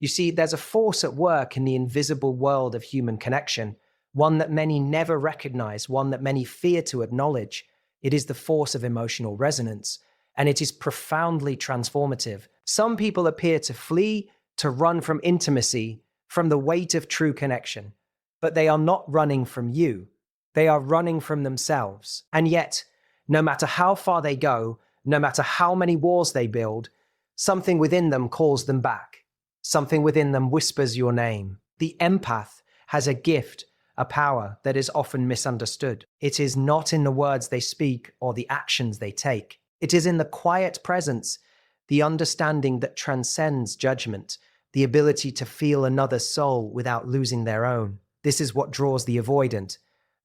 You see, there's a force at work in the invisible world of human connection, one that many never recognize, one that many fear to acknowledge. It is the force of emotional resonance, and it is profoundly transformative. Some people appear to flee, to run from intimacy, from the weight of true connection, but they are not running from you. They are running from themselves. And yet, no matter how far they go, no matter how many walls they build, something within them calls them back. Something within them whispers your name. The empath has a gift, a power that is often misunderstood. It is not in the words they speak or the actions they take. It is in the quiet presence, the understanding that transcends judgment, the ability to feel another's soul without losing their own. This is what draws the avoidant,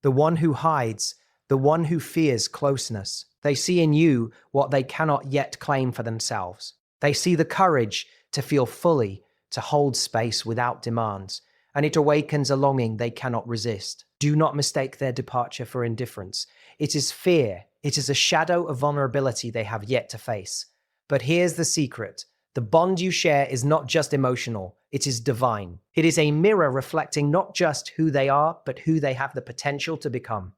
the one who hides, the one who fears closeness. They see in you what they cannot yet claim for themselves. They see the courage to feel fully, to hold space without demands, and it awakens a longing they cannot resist. Do not mistake their departure for indifference. It is fear. It is a shadow of vulnerability they have yet to face. But here's the secret. The bond you share is not just emotional, it is divine. It is a mirror reflecting not just who they are, but who they have the potential to become.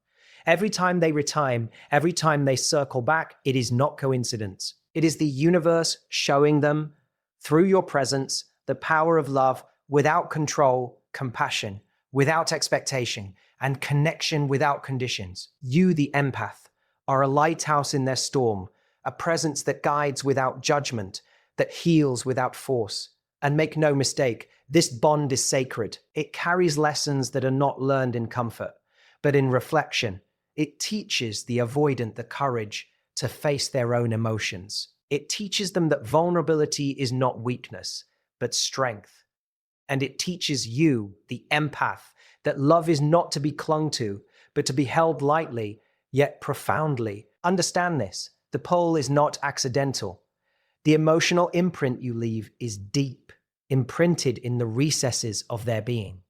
Every time they return, every time they circle back, it is not coincidence. It is the universe showing them, through your presence, the power of love without control, compassion, without expectation, and connection without conditions. You, the empath, are a lighthouse in their storm, a presence that guides without judgment, that heals without force. And make no mistake, this bond is sacred. It carries lessons that are not learned in comfort, but in reflection. It teaches the avoidant the courage to face their own emotions. It teaches them that vulnerability is not weakness, but strength. And it teaches you, the empath, that love is not to be clung to, but to be held lightly, yet profoundly. Understand this. The pull is not accidental. The emotional imprint you leave is deep, imprinted in the recesses of their being.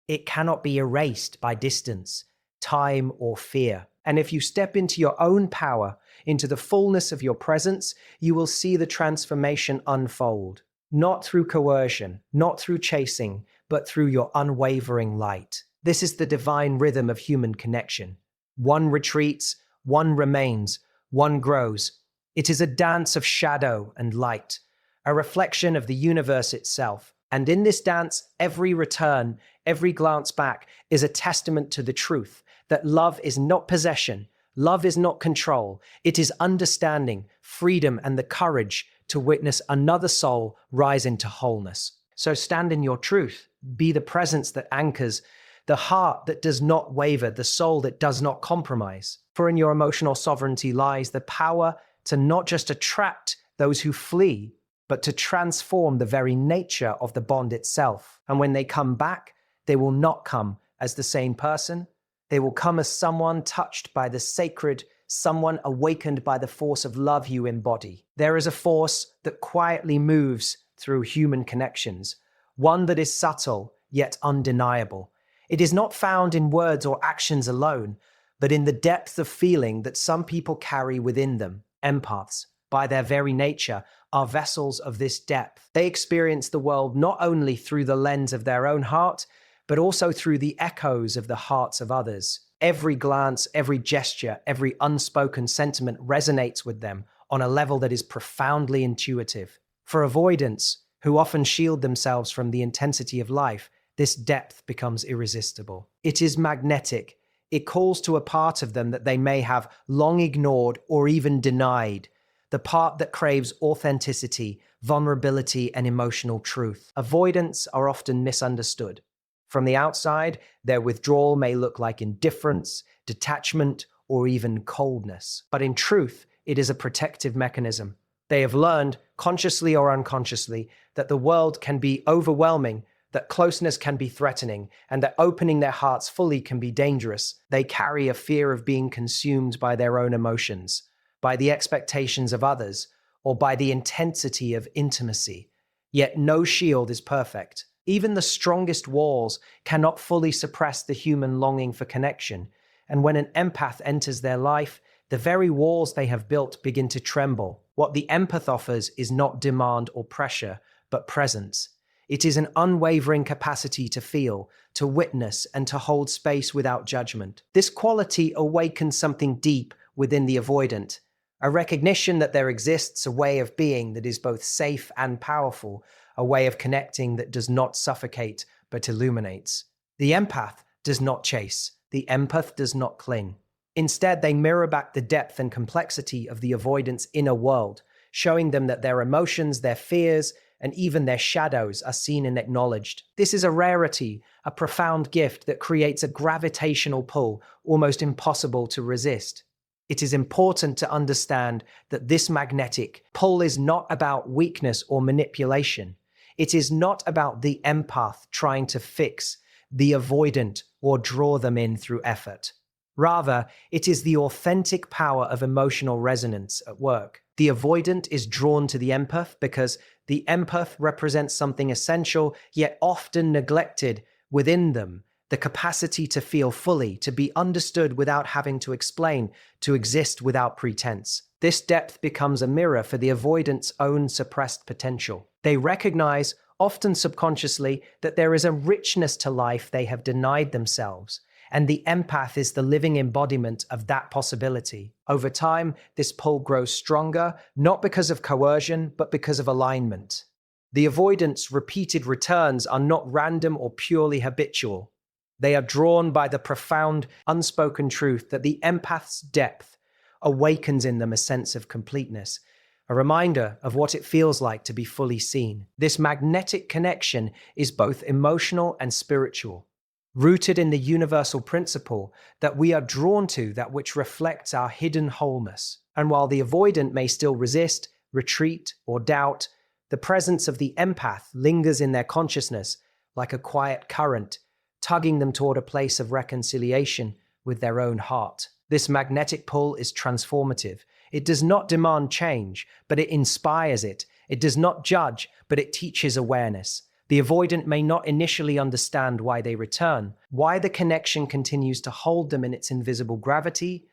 It cannot be erased by distance, time, or fear. And if you step into your own power, into the fullness of your presence, you will see the transformation unfold. Not through coercion, not through chasing, but through your unwavering light. This is the divine rhythm of human connection. One retreats, one remains, one grows. It is a dance of shadow and light, a reflection of the universe itself. And in this dance, every return, every glance back is a testament to the truth that love is not possession, love is not control, it is understanding, freedom, and the courage to witness another soul rise into wholeness. So stand in your truth, be the presence that anchors, the heart that does not waver, the soul that does not compromise. For in your emotional sovereignty lies the power to not just attract those who flee, but to transform the very nature of the bond itself. And when they come back, they will not come as the same person. They will come as someone touched by the sacred, someone awakened by the force of love you embody. There is a force that quietly moves through human connections, one that is subtle yet undeniable. It is not found in words or actions alone, but in the depth of feeling that some people carry within them. Empaths, by their very nature, are vessels of this depth. They experience the world not only through the lens of their own heart, but also through the echoes of the hearts of others. Every glance, every gesture, every unspoken sentiment resonates with them on a level that is profoundly intuitive. For avoidants, who often shield themselves from the intensity of life, this depth becomes irresistible. It is magnetic. It calls to a part of them that they may have long ignored or even denied, the part that craves authenticity, vulnerability, and emotional truth. Avoidants are often misunderstood. From the outside, their withdrawal may look like indifference, detachment, or even coldness. But in truth, it is a protective mechanism. They have learned, consciously or unconsciously, that the world can be overwhelming, that closeness can be threatening, and that opening their hearts fully can be dangerous. They carry a fear of being consumed by their own emotions, by the expectations of others, or by the intensity of intimacy. Yet no shield is perfect. Even the strongest walls cannot fully suppress the human longing for connection. And when an empath enters their life, the very walls they have built begin to tremble. What the empath offers is not demand or pressure, but presence. It is an unwavering capacity to feel, to witness, and to hold space without judgment. This quality awakens something deep within the avoidant, a recognition that there exists a way of being that is both safe and powerful, a way of connecting that does not suffocate but illuminates. The empath does not chase, the empath does not cling. Instead, they mirror back the depth and complexity of the avoidant's inner world, showing them that their emotions, their fears, and even their shadows are seen and acknowledged. This is a rarity, a profound gift that creates a gravitational pull almost impossible to resist. It is important to understand that this magnetic pull is not about weakness or manipulation. It is not about the empath trying to fix the avoidant or draw them in through effort. Rather, it is the authentic power of emotional resonance at work. The avoidant is drawn to the empath because the empath represents something essential yet often neglected within them, the capacity to feel fully, to be understood without having to explain, to exist without pretense. This depth becomes a mirror for the avoidant's own suppressed potential. They recognize, often subconsciously, that there is a richness to life they have denied themselves, and the empath is the living embodiment of that possibility. Over time, this pull grows stronger, not because of coercion, but because of alignment. The avoidant's repeated returns are not random or purely habitual. They are drawn by the profound, unspoken truth that the empath's depth awakens in them a sense of completeness, a reminder of what it feels like to be fully seen. This magnetic connection is both emotional and spiritual, rooted in the universal principle that we are drawn to that which reflects our hidden wholeness. And while the avoidant may still resist, retreat, or doubt, the presence of the empath lingers in their consciousness like a quiet current, tugging them toward a place of reconciliation with their own heart. This magnetic pull is transformative. It does not demand change, but it inspires it. It does not judge, but it teaches awareness. The avoidant may not initially understand why they return, why the connection continues to hold them in its invisible gravity,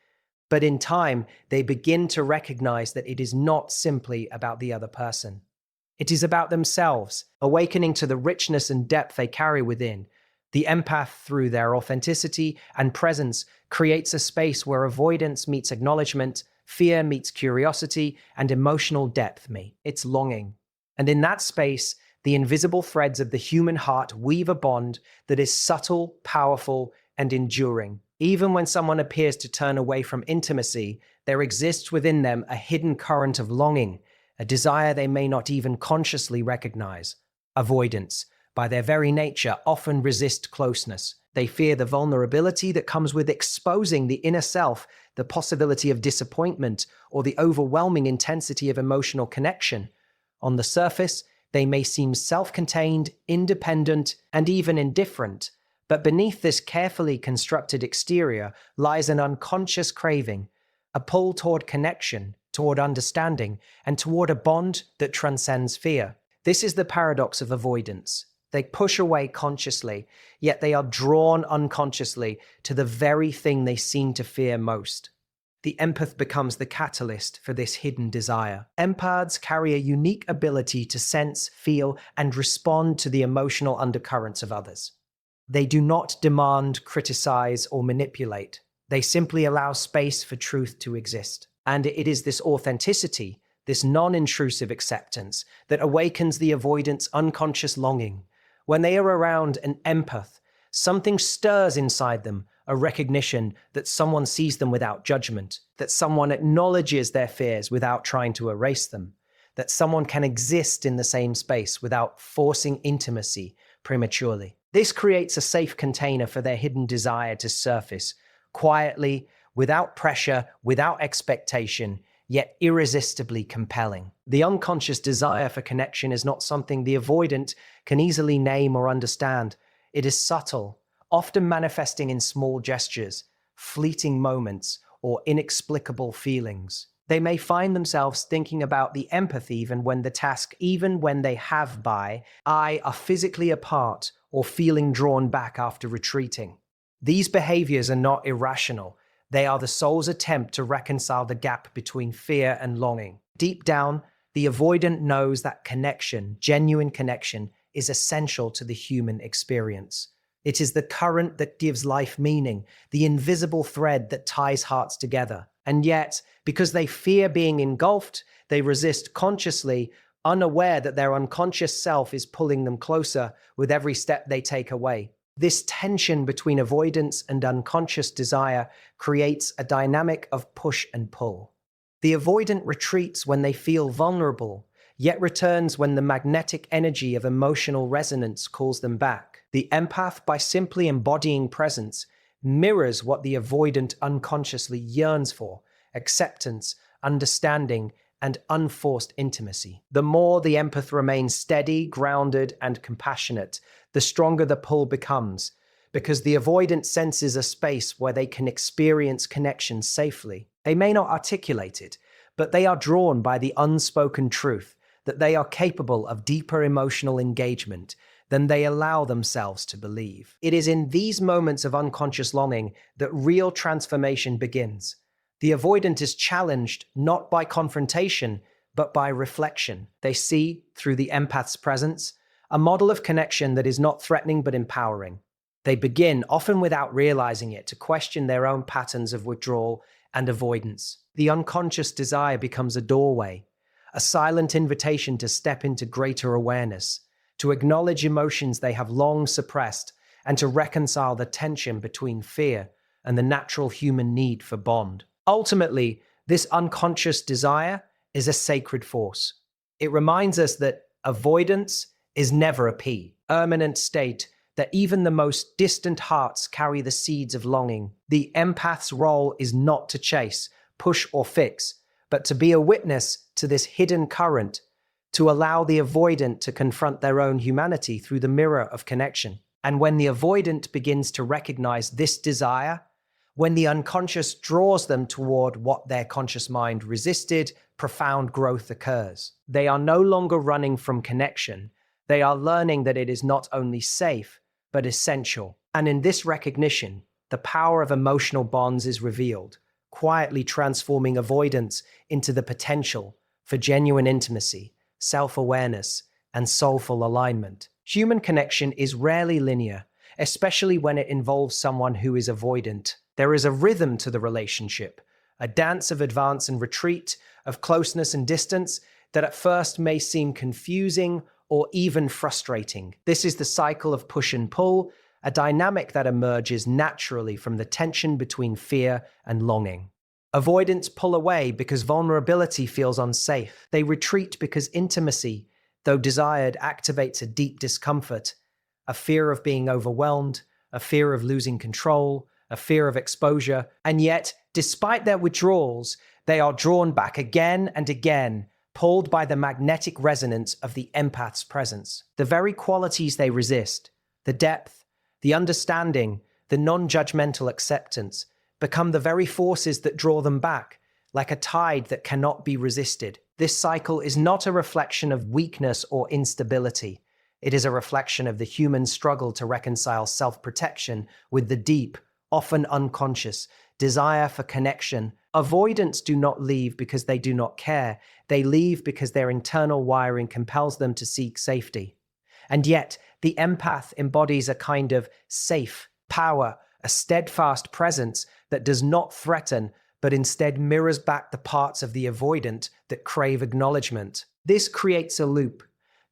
but in time, they begin to recognize that it is not simply about the other person. It is about themselves, awakening to the richness and depth they carry within. The empath, through their authenticity and presence, creates a space where avoidance meets acknowledgement, fear meets curiosity, and emotional depth meets longing. And in that space, the invisible threads of the human heart weave a bond that is subtle, powerful, and enduring. Even when someone appears to turn away from intimacy, there exists within them a hidden current of longing, a desire they may not even consciously recognize. Avoidants, by their very nature, often resist closeness. They fear the vulnerability that comes with exposing the inner self, the possibility of disappointment, or the overwhelming intensity of emotional connection. On the surface, they may seem self-contained, independent, and even indifferent, but beneath this carefully constructed exterior lies an unconscious craving, a pull toward connection, toward understanding, and toward a bond that transcends fear. This is the paradox of avoidance. They push away consciously, yet they are drawn unconsciously to the very thing they seem to fear most. The empath becomes the catalyst for this hidden desire. Empaths carry a unique ability to sense, feel, and respond to the emotional undercurrents of others. They do not demand, criticize, or manipulate. They simply allow space for truth to exist. And it is this authenticity, this non-intrusive acceptance, that awakens the avoidant's unconscious longing. When they are around an empath, something stirs inside them, a recognition that someone sees them without judgment, that someone acknowledges their fears without trying to erase them, that someone can exist in the same space without forcing intimacy prematurely. This creates a safe container for their hidden desire to surface, quietly, without pressure, without expectation, yet irresistibly compelling. The unconscious desire for connection is not something the avoidant can easily name or understand. It is subtle, often manifesting in small gestures, fleeting moments, or inexplicable feelings. They may find themselves thinking about the empathy even when they have are physically apart or feeling drawn back after retreating. These behaviors are not irrational. They are the soul's attempt to reconcile the gap between fear and longing. Deep down, the avoidant knows that connection, genuine connection, is essential to the human experience. It is the current that gives life meaning, the invisible thread that ties hearts together. And yet, because they fear being engulfed, they resist consciously, unaware that their unconscious self is pulling them closer with every step they take away. This tension between avoidance and unconscious desire creates a dynamic of push and pull. The avoidant retreats when they feel vulnerable, yet returns when the magnetic energy of emotional resonance calls them back. The empath, by simply embodying presence, mirrors what the avoidant unconsciously yearns for: acceptance, understanding, and unforced intimacy. The more the empath remains steady, grounded, and compassionate, the stronger the pull becomes, because the avoidant senses a space where they can experience connection safely. They may not articulate it, but they are drawn by the unspoken truth that they are capable of deeper emotional engagement than they allow themselves to believe. It is in these moments of unconscious longing that real transformation begins. The avoidant is challenged not by confrontation, but by reflection. They see, through the empath's presence, a model of connection that is not threatening but empowering. They begin, often without realizing it, to question their own patterns of withdrawal and avoidance. The unconscious desire becomes a doorway, a silent invitation to step into greater awareness, to acknowledge emotions they have long suppressed, and to reconcile the tension between fear and the natural human need for bond. Ultimately, this unconscious desire is a sacred force. It reminds us that avoidance is never a permanent state, that even the most distant hearts carry the seeds of longing. The empath's role is not to chase, push, or fix, but to be a witness to this hidden current, to allow the avoidant to confront their own humanity through the mirror of connection. And when the avoidant begins to recognize this desire, when the unconscious draws them toward what their conscious mind resisted, profound growth occurs. They are no longer running from connection. They are learning that it is not only safe, but essential. And in this recognition, the power of emotional bonds is revealed, quietly transforming avoidance into the potential for genuine intimacy, self-awareness, and soulful alignment. Human connection is rarely linear, especially when it involves someone who is avoidant. There is a rhythm to the relationship, a dance of advance and retreat, of closeness and distance that at first may seem confusing or even frustrating. This is the cycle of push and pull, a dynamic that emerges naturally from the tension between fear and longing. Avoidants pull away because vulnerability feels unsafe. They retreat because intimacy, though desired, activates a deep discomfort, a fear of being overwhelmed, a fear of losing control, a fear of exposure. And yet, despite their withdrawals, they are drawn back again and again, pulled by the magnetic resonance of the empath's presence. The very qualities they resist, the depth, the understanding, the non-judgmental acceptance, become the very forces that draw them back, like a tide that cannot be resisted. This cycle is not a reflection of weakness or instability. It is a reflection of the human struggle to reconcile self-protection with the deep, often unconscious, desire for connection. Avoidants do not leave because they do not care. They leave because their internal wiring compels them to seek safety. And yet, the empath embodies a kind of safe power, a steadfast presence that does not threaten, but instead mirrors back the parts of the avoidant that crave acknowledgement. This creates a loop.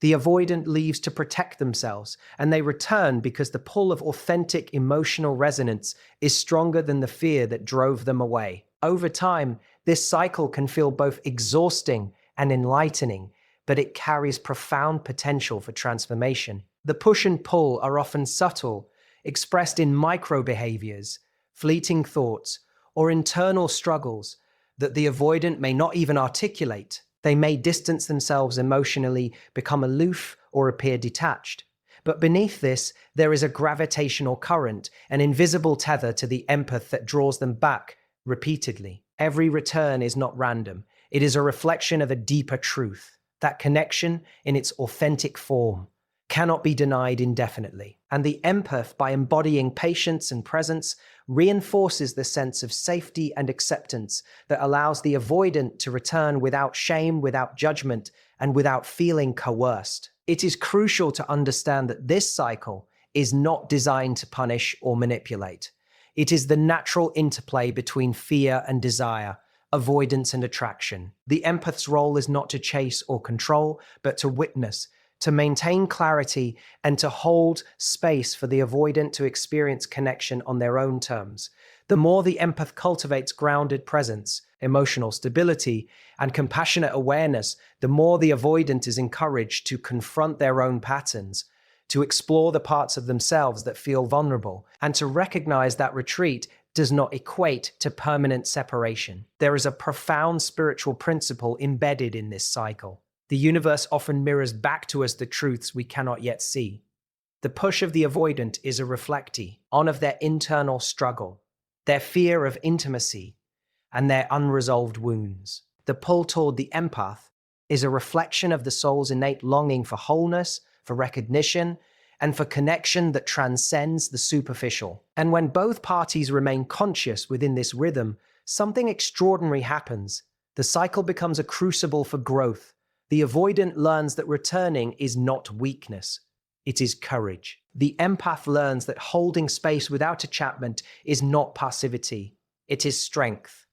The avoidant leaves to protect themselves, and they return because the pull of authentic emotional resonance is stronger than the fear that drove them away. Over time, this cycle can feel both exhausting and enlightening, but it carries profound potential for transformation. The push and pull are often subtle, expressed in micro-behaviors, fleeting thoughts, or internal struggles that the avoidant may not even articulate. They may distance themselves emotionally, become aloof, or appear detached. But beneath this, there is a gravitational current, an invisible tether to the empath that draws them back repeatedly. Every return is not random. It is a reflection of a deeper truth. That connection, in its authentic form, cannot be denied indefinitely. And the empath, by embodying patience and presence, reinforces the sense of safety and acceptance that allows the avoidant to return without shame, without judgment, and without feeling coerced. It is crucial to understand that this cycle is not designed to punish or manipulate. It is the natural interplay between fear and desire, avoidance and attraction. The empath's role is not to chase or control, but to witness, to maintain clarity, and to hold space for the avoidant to experience connection on their own terms. The more the empath cultivates grounded presence, emotional stability, and compassionate awareness, the more the avoidant is encouraged to confront their own patterns, to explore the parts of themselves that feel vulnerable, and to recognize that retreat does not equate to permanent separation. There is a profound spiritual principle embedded in this cycle. The universe often mirrors back to us the truths we cannot yet see. The push of the avoidant is a reflectee on of their internal struggle, their fear of intimacy, and their unresolved wounds. The pull toward the empath is a reflection of the soul's innate longing for wholeness, for recognition, and for connection that transcends the superficial. And when both parties remain conscious within this rhythm, something extraordinary happens. The cycle becomes a crucible for growth. The avoidant learns that returning is not weakness, it is courage. The empath learns that holding space without attachment is not passivity, it is strength.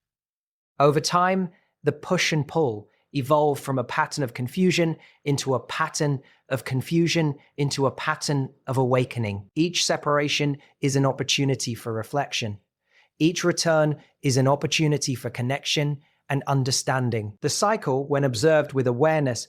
Over time, the push and pull evolve from a pattern of confusion into a pattern of confusion into a pattern of awakening. Each separation is an opportunity for reflection. Each return is an opportunity for connection and understanding. The cycle, when observed with awareness,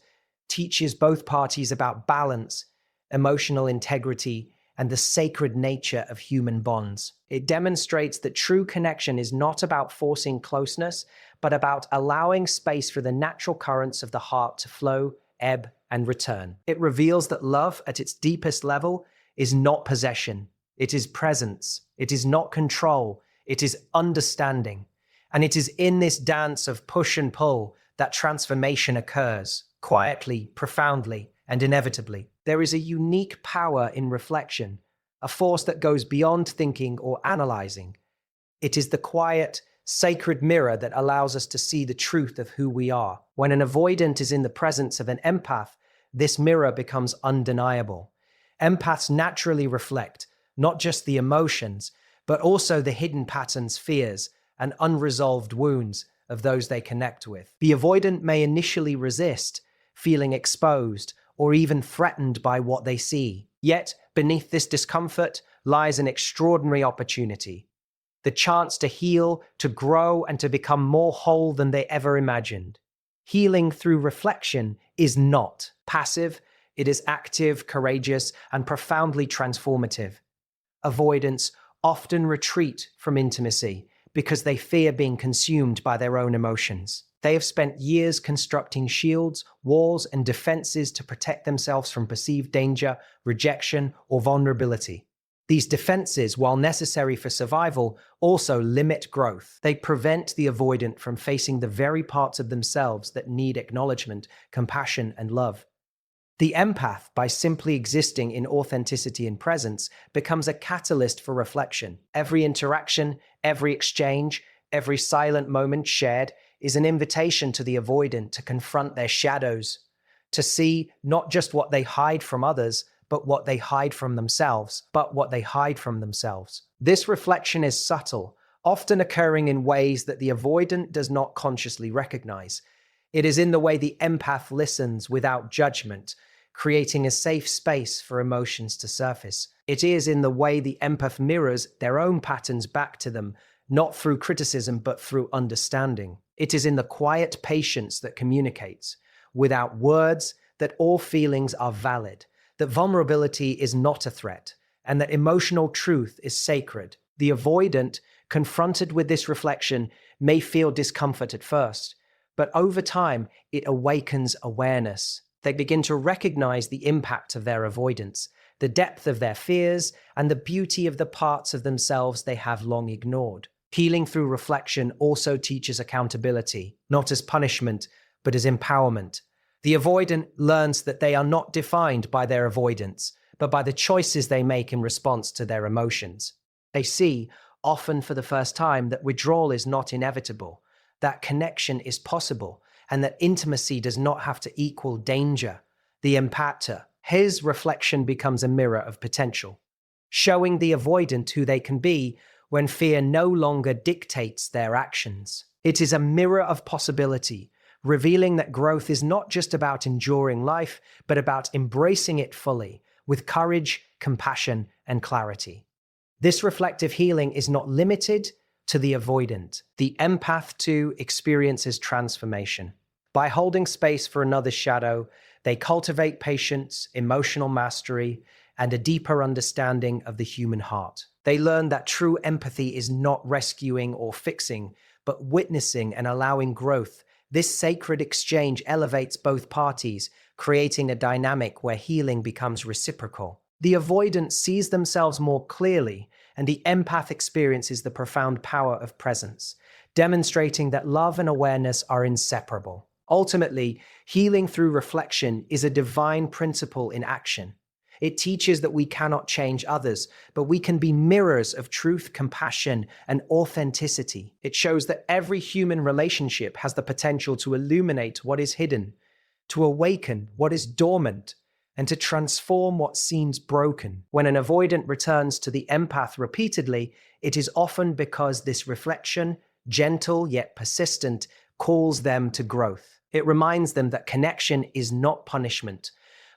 teaches both parties about balance, emotional integrity, and the sacred nature of human bonds. It demonstrates that true connection is not about forcing closeness, but about allowing space for the natural currents of the heart to flow, ebb, and return. It reveals that love at its deepest level is not possession, it is presence, it is not control, it is understanding. And it is in this dance of push and pull that transformation occurs, quietly, profoundly, and inevitably. There is a unique power in reflection, a force that goes beyond thinking or analyzing. It is the quiet, sacred mirror that allows us to see the truth of who we are. When an avoidant is in the presence of an empath, this mirror becomes undeniable. Empaths naturally reflect not just the emotions, but also the hidden patterns, fears, and unresolved wounds of those they connect with. The avoidant may initially resist, feeling exposed or even threatened by what they see. Yet, beneath this discomfort lies an extraordinary opportunity. The chance to heal, to grow, and to become more whole than they ever imagined. Healing through reflection is not passive, it is active, courageous, and profoundly transformative. Avoidants often retreat from intimacy because they fear being consumed by their own emotions. They have spent years constructing shields, walls, and defenses to protect themselves from perceived danger, rejection, or vulnerability. These defenses, while necessary for survival, also limit growth. They prevent the avoidant from facing the very parts of themselves that need acknowledgement, compassion, and love. The empath, by simply existing in authenticity and presence, becomes a catalyst for reflection. Every interaction, every exchange, every silent moment shared is an invitation to the avoidant to confront their shadows, to see not just what they hide from others, but what they hide from themselves. This reflection is subtle, often occurring in ways that the avoidant does not consciously recognize. It is in the way the empath listens without judgment, creating a safe space for emotions to surface. It is in the way the empath mirrors their own patterns back to them, not through criticism, but through understanding. It is in the quiet patience that communicates, without words, that all feelings are valid, that vulnerability is not a threat, and that emotional truth is sacred. The avoidant, confronted with this reflection, may feel discomfort at first, but over time, it awakens awareness. They begin to recognize the impact of their avoidance, the depth of their fears, and the beauty of the parts of themselves they have long ignored. Healing through reflection also teaches accountability, not as punishment, but as empowerment. The avoidant learns that they are not defined by their avoidance, but by the choices they make in response to their emotions. They see, often for the first time, that withdrawal is not inevitable, that connection is possible, and that intimacy does not have to equal danger. The empath his reflection becomes a mirror of potential, showing the avoidant who they can be when fear no longer dictates their actions. It is a mirror of possibility, revealing that growth is not just about enduring life, but about embracing it fully, with courage, compassion, and clarity. This reflective healing is not limited to the avoidant. The empath too experiences transformation. By holding space for another's shadow, they cultivate patience, emotional mastery, and a deeper understanding of the human heart. They learn that true empathy is not rescuing or fixing, but witnessing and allowing growth. This sacred exchange elevates both parties, creating a dynamic where healing becomes reciprocal. The avoidant sees themselves more clearly, and the empath experiences the profound power of presence, demonstrating that love and awareness are inseparable. Ultimately, healing through reflection is a divine principle in action. It teaches that we cannot change others, but we can be mirrors of truth, compassion, and authenticity. It shows that every human relationship has the potential to illuminate what is hidden, to awaken what is dormant, and to transform what seems broken. When an avoidant returns to the empath repeatedly, it is often because this reflection, gentle yet persistent, calls them to growth. It reminds them that connection is not punishment.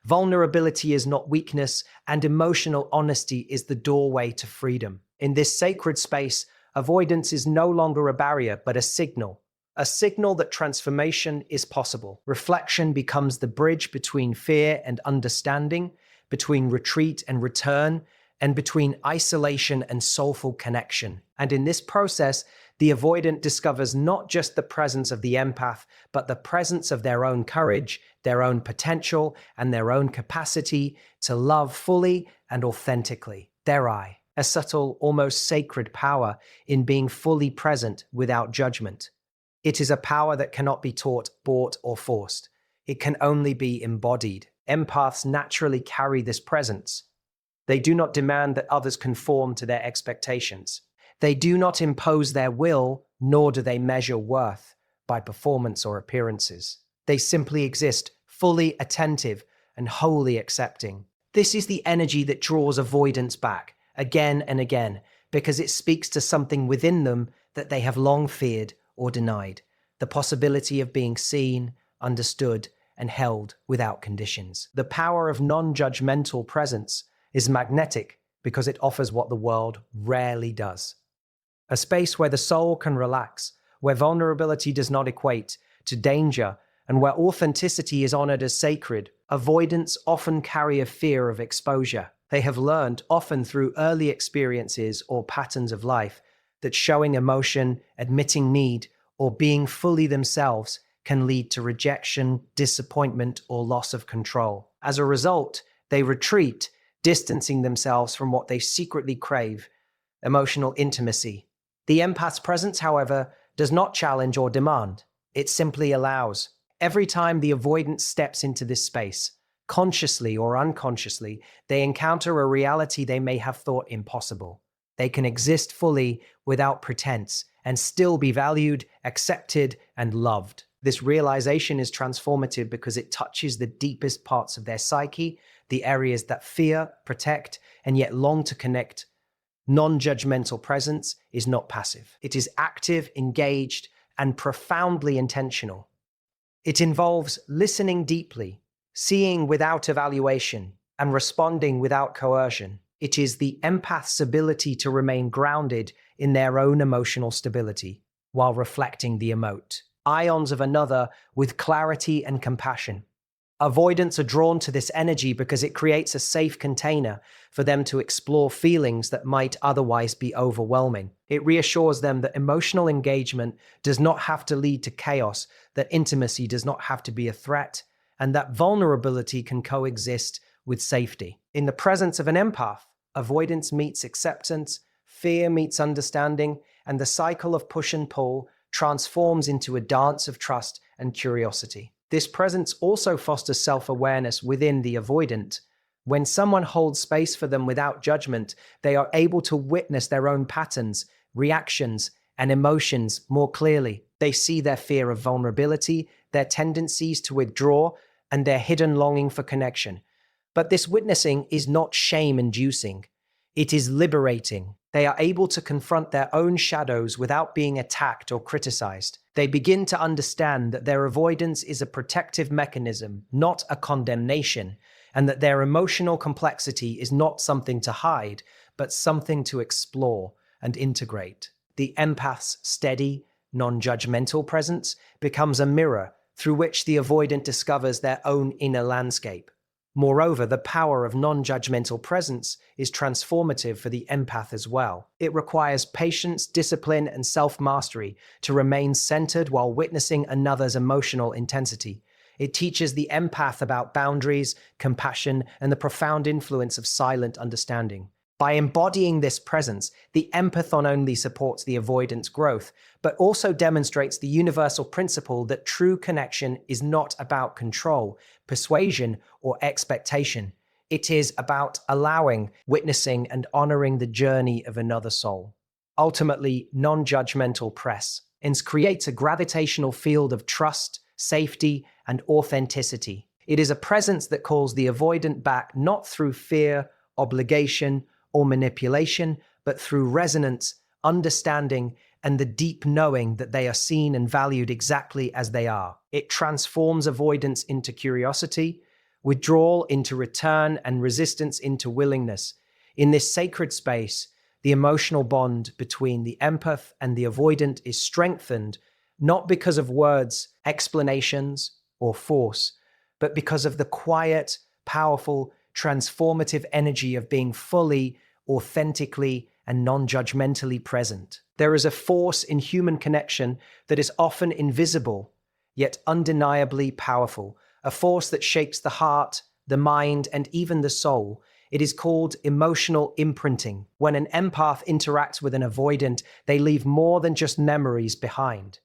Vulnerability is not weakness, and emotional honesty is the doorway to freedom. In this sacred space, avoidance is no longer a barrier, but a signal that transformation is possible. Reflection becomes the bridge between fear and understanding, between retreat and return, and between isolation and soulful connection. And in this process, the avoidant discovers not just the presence of the empath, but the presence of their own courage, their own potential, and their own capacity to love fully and authentically. A subtle, almost sacred power in being fully present without judgment. It is a power that cannot be taught, bought, or forced. It can only be embodied. Empaths naturally carry this presence. They do not demand that others conform to their expectations. They do not impose their will, nor do they measure worth by performance or appearances. They simply exist, fully attentive and wholly accepting. This is the energy that draws avoidance back, again and again, because it speaks to something within them that they have long feared or denied, the possibility of being seen, understood, and held without conditions. The power of non-judgmental presence is magnetic because it offers what the world rarely does. A space where the soul can relax, where vulnerability does not equate to danger, and where authenticity is honored as sacred. Avoidants often carry a fear of exposure. They have learned, often through early experiences or patterns of life, that showing emotion, admitting need, or being fully themselves can lead to rejection, disappointment, or loss of control. As a result, they retreat, distancing themselves from what they secretly crave, emotional intimacy. The empath's presence, however, does not challenge or demand. It simply allows. Every time the avoidant steps into this space, consciously or unconsciously, they encounter a reality they may have thought impossible. They can exist fully without pretense and still be valued, accepted, and loved. This realization is transformative because it touches the deepest parts of their psyche, the areas that fear, protect, and yet long to connect. Non-judgmental presence is not passive. It is active, engaged, and profoundly intentional. It involves listening deeply, seeing without evaluation, and responding without coercion. It is the empath's ability to remain grounded in their own emotional stability while reflecting the ions of another with clarity and compassion. Avoidants are drawn to this energy because it creates a safe container for them to explore feelings that might otherwise be overwhelming. It reassures them that emotional engagement does not have to lead to chaos, that intimacy does not have to be a threat, and that vulnerability can coexist with safety. In the presence of an empath, avoidance meets acceptance, fear meets understanding, and the cycle of push and pull transforms into a dance of trust and curiosity. This presence also fosters self-awareness within the avoidant. When someone holds space for them without judgment, they are able to witness their own patterns, reactions, and emotions more clearly. They see their fear of vulnerability, their tendencies to withdraw, and their hidden longing for connection. But this witnessing is not shame-inducing. It is liberating. They are able to confront their own shadows without being attacked or criticized. They begin to understand that their avoidance is a protective mechanism, not a condemnation, and that their emotional complexity is not something to hide, but something to explore and integrate. The empath's steady, non-judgmental presence becomes a mirror through which the avoidant discovers their own inner landscape. Moreover, the power of non-judgmental presence is transformative for the empath as well. It requires patience, discipline, and self-mastery to remain centered while witnessing another's emotional intensity. It teaches the empath about boundaries, compassion, and the profound influence of silent understanding. By embodying this presence, the empath not only supports the avoidant's growth, but also demonstrates the universal principle that true connection is not about control, persuasion, or expectation. It is about allowing, witnessing, and honoring the journey of another soul. Ultimately, non-judgmental presence creates a gravitational field of trust, safety, and authenticity. It is a presence that calls the avoidant back not through fear, obligation, or manipulation, but through resonance, understanding, and the deep knowing that they are seen and valued exactly as they are. It transforms avoidance into curiosity, withdrawal into return, and resistance into willingness. In this sacred space, the emotional bond between the empath and the avoidant is strengthened, not because of words, explanations, or force, but because of the quiet, powerful, transformative energy of being fully, authentically, and non-judgmentally present. There is a force in human connection that is often invisible, yet undeniably powerful, a force that shapes the heart, the mind, and even the soul. It is called emotional imprinting. When an empath interacts with an avoidant, they leave more than just memories behind.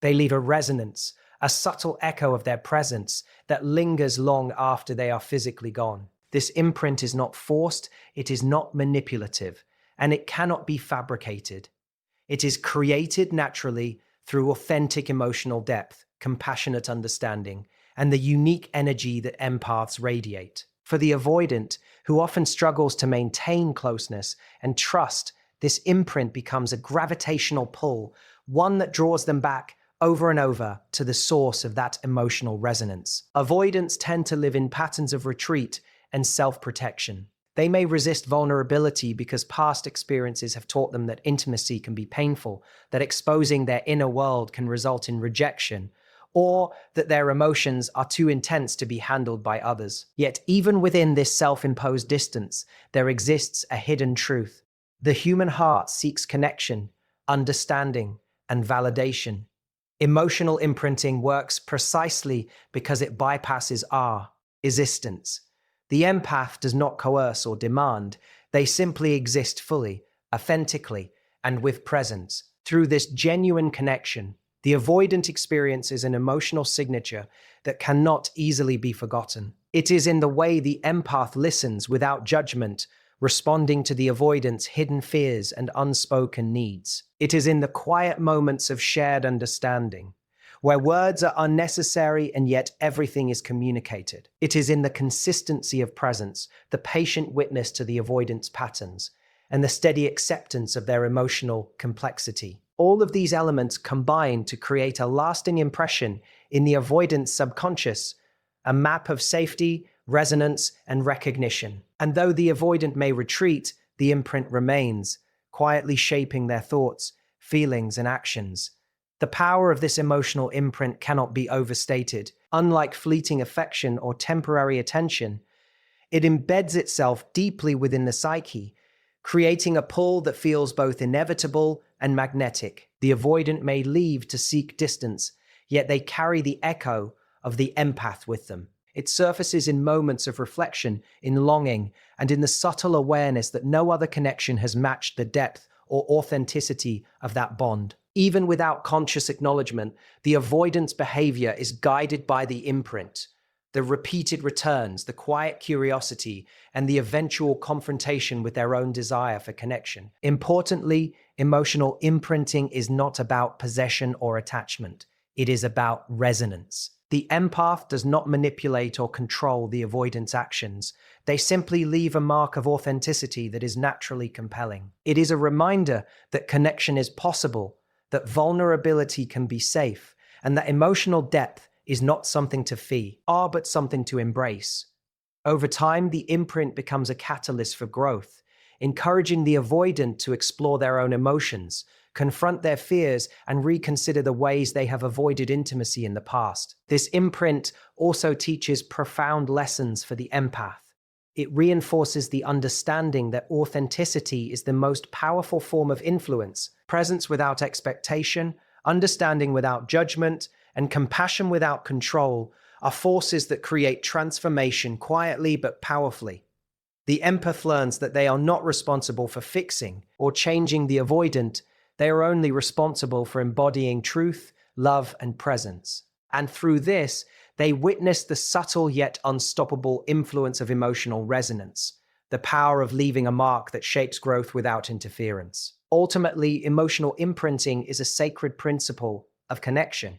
They leave a resonance, a subtle echo of their presence that lingers long after they are physically gone. This imprint is not forced, it is not manipulative, and it cannot be fabricated. It is created naturally through authentic emotional depth, compassionate understanding, and the unique energy that empaths radiate. For the avoidant, who often struggles to maintain closeness and trust, this imprint becomes a gravitational pull, one that draws them back over and over to the source of that emotional resonance. Avoidants tend to live in patterns of retreat and self-protection. They may resist vulnerability because past experiences have taught them that intimacy can be painful, that exposing their inner world can result in rejection, or that their emotions are too intense to be handled by others. Yet even within this self-imposed distance, there exists a hidden truth. The human heart seeks connection, understanding, and validation. Emotional imprinting works precisely because it bypasses our resistance. The empath does not coerce or demand. They simply exist fully, authentically, and with presence. Through this genuine connection, the avoidant experiences an emotional signature that cannot easily be forgotten. It is in the way the empath listens without judgment, responding to the avoidant's hidden fears and unspoken needs. It is in the quiet moments of shared understanding, where words are unnecessary and yet everything is communicated. It is in the consistency of presence, the patient witness to the avoidant's patterns, and the steady acceptance of their emotional complexity. All of these elements combine to create a lasting impression in the avoidant's subconscious, a map of safety, resonance, and recognition. And though the avoidant may retreat, the imprint remains, quietly shaping their thoughts, feelings, and actions. The power of this emotional imprint cannot be overstated. Unlike fleeting affection or temporary attention, it embeds itself deeply within the psyche, creating a pull that feels both inevitable and magnetic. The avoidant may leave to seek distance, yet they carry the echo of the empath with them. It surfaces in moments of reflection, in longing, and in the subtle awareness that no other connection has matched the depth or authenticity of that bond. Even without conscious acknowledgement, the avoidant's behavior is guided by the imprint, the repeated returns, the quiet curiosity, and the eventual confrontation with their own desire for connection. Importantly, emotional imprinting is not about possession or attachment. It is about resonance. The empath does not manipulate or control the avoidant's actions. They simply leave a mark of authenticity that is naturally compelling. It is a reminder that connection is possible, that vulnerability can be safe, and that emotional depth is not something to fear, but something to embrace. Over time, the imprint becomes a catalyst for growth, encouraging the avoidant to explore their own emotions, confront their fears, and reconsider the ways they have avoided intimacy in the past. This imprint also teaches profound lessons for the empath. It reinforces the understanding that authenticity is the most powerful form of influence. Presence without expectation, understanding without judgment, and compassion without control are forces that create transformation quietly but powerfully. The empath learns that they are not responsible for fixing or changing the avoidant. They are only responsible for embodying truth, love, and presence. And through this, they witness the subtle yet unstoppable influence of emotional resonance, the power of leaving a mark that shapes growth without interference. Ultimately, emotional imprinting is a sacred principle of connection.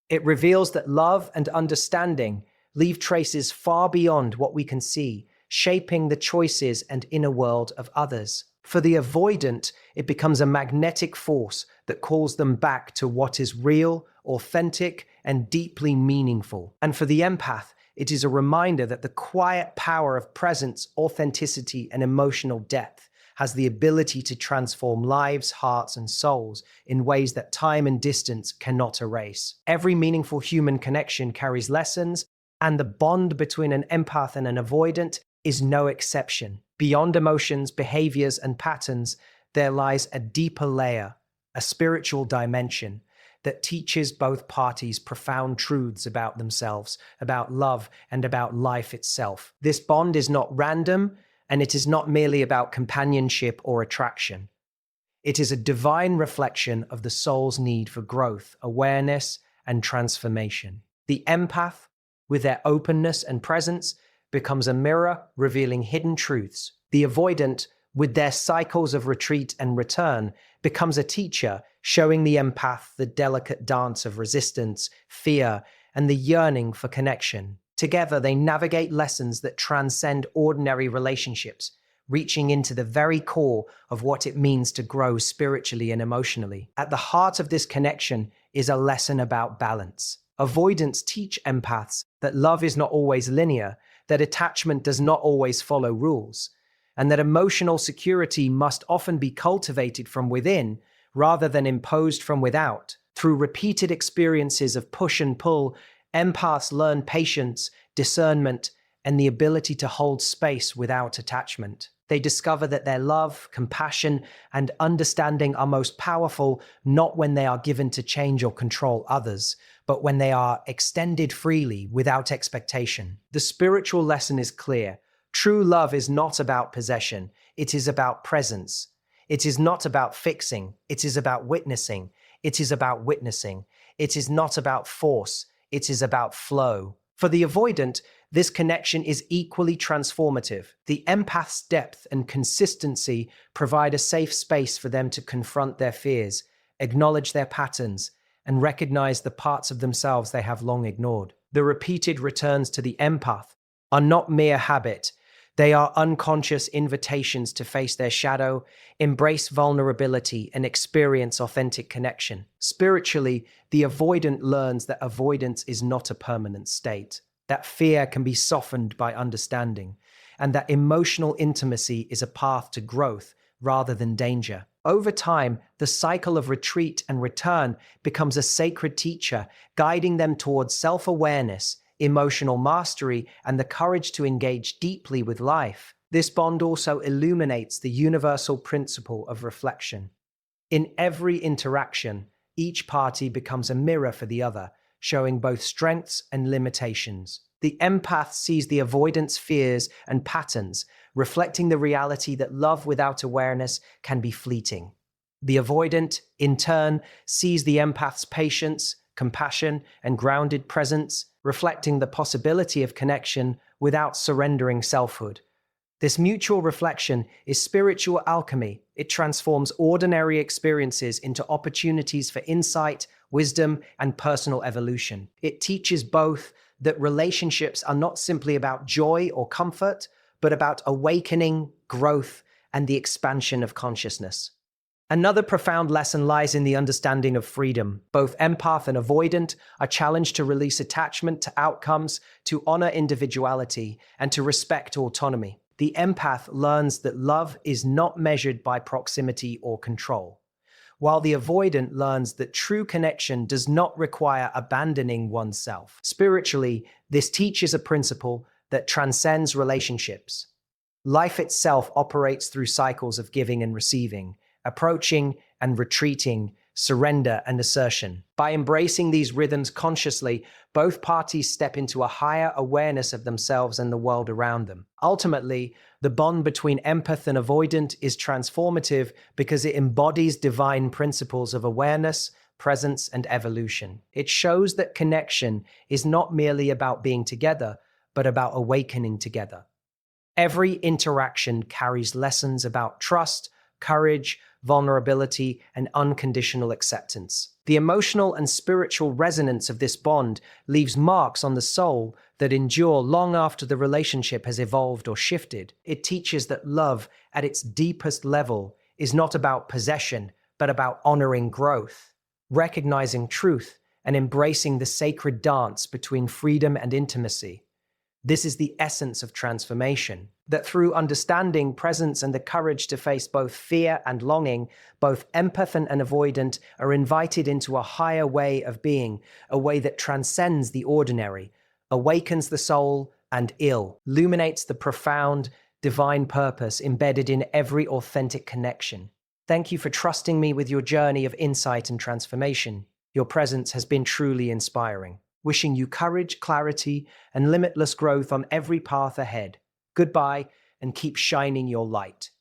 It reveals that love and understanding leave traces far beyond what we can see, shaping the choices and inner world of others. For the avoidant, it becomes a magnetic force that calls them back to what is real, authentic, and deeply meaningful. And for the empath, it is a reminder that the quiet power of presence, authenticity, and emotional depth has the ability to transform lives, hearts, and souls in ways that time and distance cannot erase. Every meaningful human connection carries lessons, and the bond between an empath and an avoidant is no exception. Beyond emotions, behaviors, and patterns, there lies a deeper layer, a spiritual dimension that teaches both parties profound truths about themselves, about love, and about life itself. This bond is not random, and it is not merely about companionship or attraction. It is a divine reflection of the soul's need for growth, awareness, and transformation. The empath, with their openness and presence, becomes a mirror revealing hidden truths. The avoidant, with their cycles of retreat and return, becomes a teacher, showing the empath the delicate dance of resistance, fear, and the yearning for connection. Together, they navigate lessons that transcend ordinary relationships, reaching into the very core of what it means to grow spiritually and emotionally. At the heart of this connection is a lesson about balance. Avoidants teach empaths that love is not always linear, that attachment does not always follow rules, and that emotional security must often be cultivated from within rather than imposed from without. Through repeated experiences of push and pull, empaths learn patience, discernment, and the ability to hold space without attachment. They discover that their love, compassion, and understanding are most powerful not when they are given to change or control others, but when they are extended freely without expectation. The spiritual lesson is clear. True love is not about possession. It is about presence. It is not about fixing. It is about witnessing. It is about witnessing. It is not about force. It is about flow. For the avoidant, this connection is equally transformative. The empath's depth and consistency provide a safe space for them to confront their fears, acknowledge their patterns, and recognize the parts of themselves they have long ignored. The repeated returns to the empath are not mere habit. They are unconscious invitations to face their shadow, embrace vulnerability, and experience authentic connection. Spiritually, the avoidant learns that avoidance is not a permanent state, that fear can be softened by understanding, and that emotional intimacy is a path to growth rather than danger. Over time, the cycle of retreat and return becomes a sacred teacher, guiding them towards self-awareness, emotional mastery, and the courage to engage deeply with life. This bond also illuminates the universal principle of reflection. In every interaction, each party becomes a mirror for the other, showing both strengths and limitations. The empath sees the avoidant's fears and patterns, reflecting the reality that love without awareness can be fleeting. The avoidant, in turn, sees the empath's patience, compassion, and grounded presence, reflecting the possibility of connection without surrendering selfhood. This mutual reflection is spiritual alchemy. It transforms ordinary experiences into opportunities for insight, wisdom, and personal evolution. It teaches both that relationships are not simply about joy or comfort, but about awakening, growth, and the expansion of consciousness. Another profound lesson lies in the understanding of freedom. Both empath and avoidant are challenged to release attachment to outcomes, to honor individuality, and to respect autonomy. The empath learns that love is not measured by proximity or control, while the avoidant learns that true connection does not require abandoning oneself. Spiritually, this teaches a principle that transcends relationships. Life itself operates through cycles of giving and receiving, approaching and retreating, surrender and assertion. By embracing these rhythms consciously, both parties step into a higher awareness of themselves and the world around them. Ultimately, the bond between empath and avoidant is transformative because it embodies divine principles of awareness, presence, and evolution. It shows that connection is not merely about being together, but about awakening together. Every interaction carries lessons about trust, courage, vulnerability, and unconditional acceptance. The emotional and spiritual resonance of this bond leaves marks on the soul that endure long after the relationship has evolved or shifted. It teaches that love, at its deepest level, is not about possession, but about honoring growth, recognizing truth, and embracing the sacred dance between freedom and intimacy. This is the essence of transformation, that through understanding, presence, and the courage to face both fear and longing, both empath and avoidant are invited into a higher way of being, a way that transcends the ordinary, awakens the soul, and illuminates the profound, divine purpose embedded in every authentic connection. Thank you for trusting me with your journey of insight and transformation. Your presence has been truly inspiring. Wishing you courage, clarity, and limitless growth on every path ahead. Goodbye, and keep shining your light.